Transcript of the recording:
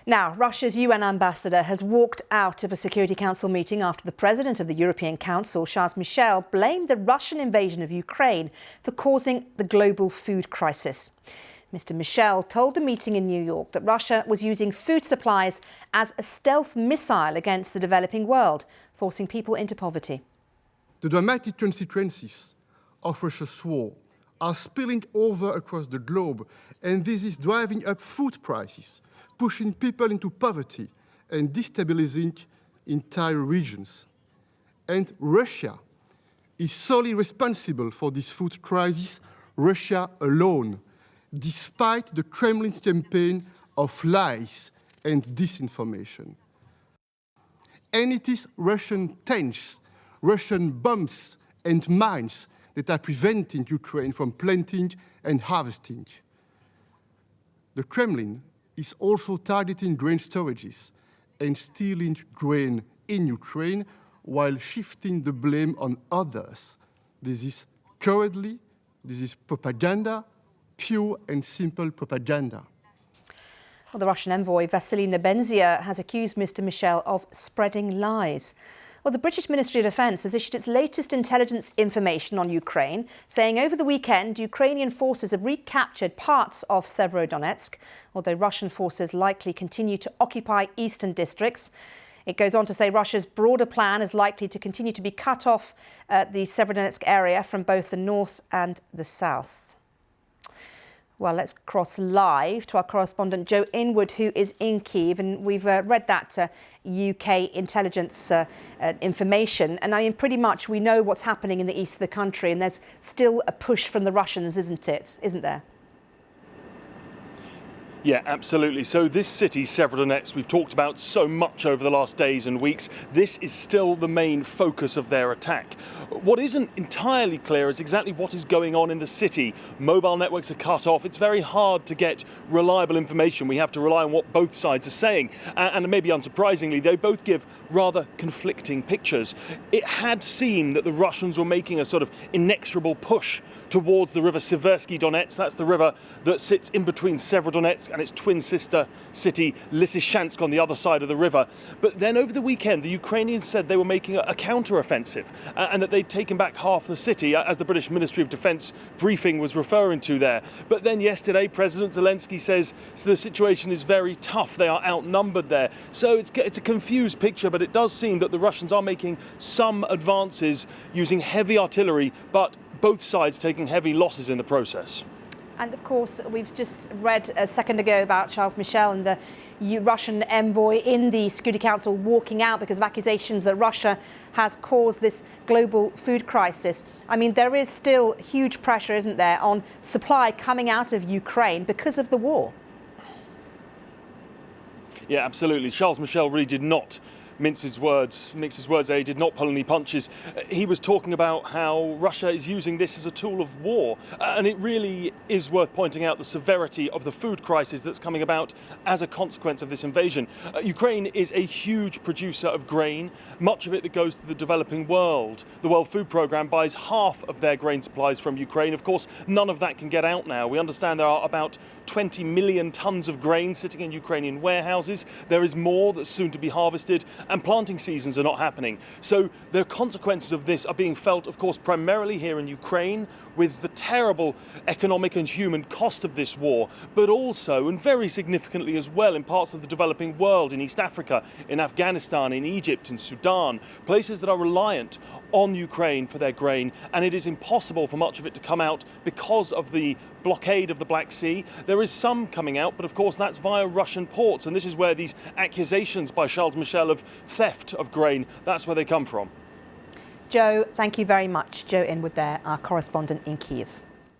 Now, Russia's UN ambassador has walked out of a Security Council meeting after the president of the European Council, Charles Michel, blamed the Russian invasion of Ukraine for causing the global food crisis. Mr Michel told the meeting in New York that Russia was using food supplies as a stealth missile against the developing world, forcing people into poverty. The dramatic consequences of Russia's war are spilling over across the globe, and this is driving up food prices, pushing people into poverty and destabilizing entire regions. And Russia is solely responsible for this food crisis, Russia alone, despite the Kremlin's campaign of lies and disinformation. And it is Russian tanks, Russian bombs and mines that are preventing Ukraine from planting and harvesting. The Kremlin is also targeting grain storages and stealing grain in Ukraine while shifting the blame on others. This is cowardly, this is propaganda, pure and simple propaganda. Well, the Russian envoy Vasily Nebenzya has accused Mr Michel of spreading lies. Well, the British Ministry of Defence has issued its latest intelligence information on Ukraine, saying over the weekend Ukrainian forces have recaptured parts of Severodonetsk, although Russian forces likely continue to occupy eastern districts. It goes on to say Russia's broader plan is likely to continue to be cut off the Severodonetsk area from both the north and the south. Well, let's cross live to our correspondent Joe Inwood, who is in Kyiv, and we've read that UK intelligence information, and I mean, pretty much we know what's happening in the east of the country, and there's still a push from the Russians, isn't there? Yeah, absolutely. So this city, Severodonetsk, we've talked about so much over the last days and weeks. This is still the main focus of their attack. What isn't entirely clear is exactly what is going on in the city. Mobile networks are cut off. It's very hard to get reliable information. We have to rely on what both sides are saying. And maybe unsurprisingly, they both give rather conflicting pictures. It had seemed that the Russians were making a sort of inexorable push towards the river Seversky Donets. That's the river that sits in between Severodonetsk and its twin sister city Lysychansk on the other side of the river. But then over the weekend, the Ukrainians said they were making a counter-offensive and that they'd taken back half the city, as the British Ministry of Defence briefing was referring to there. But then yesterday, President Zelensky says the situation is very tough. They are outnumbered there. So it's a confused picture, but it does seem that the Russians are making some advances using heavy artillery, but both sides taking heavy losses in the process. And of course, we've just read a second ago about Charles Michel and the Russian envoy in the Security Council walking out because of accusations that Russia has caused this global food crisis. I mean, there is still huge pressure, isn't there, on supply coming out of Ukraine because of the war. Yeah, absolutely. Charles Michel really did not mince his words, he did not pull any punches. He was talking about how Russia is using this as a tool of war. And it really is worth pointing out the severity of the food crisis that's coming about as a consequence of this invasion. Ukraine is a huge producer of grain, much of it that goes to the developing world. The World Food Programme buys half of their grain supplies from Ukraine. Of course, none of that can get out now. We understand there are about 20 million tonnes of grain sitting in Ukrainian warehouses. There is more that's soon to be harvested, and planting seasons are not happening. So the consequences of this are being felt, of course, primarily here in Ukraine, with the terrible economic and human cost of this war, but also, and very significantly as well, in parts of the developing world, in East Africa, in Afghanistan, in Egypt, in Sudan, places that are reliant on Ukraine for their grain, and it is impossible for much of it to come out because of the blockade of the Black Sea. There is some coming out, but of course that's via Russian ports, and this is where these accusations by Charles Michel of theft of grain, that's where they come from. Joe, thank you very much. Joe Inwood there, our correspondent in Kyiv.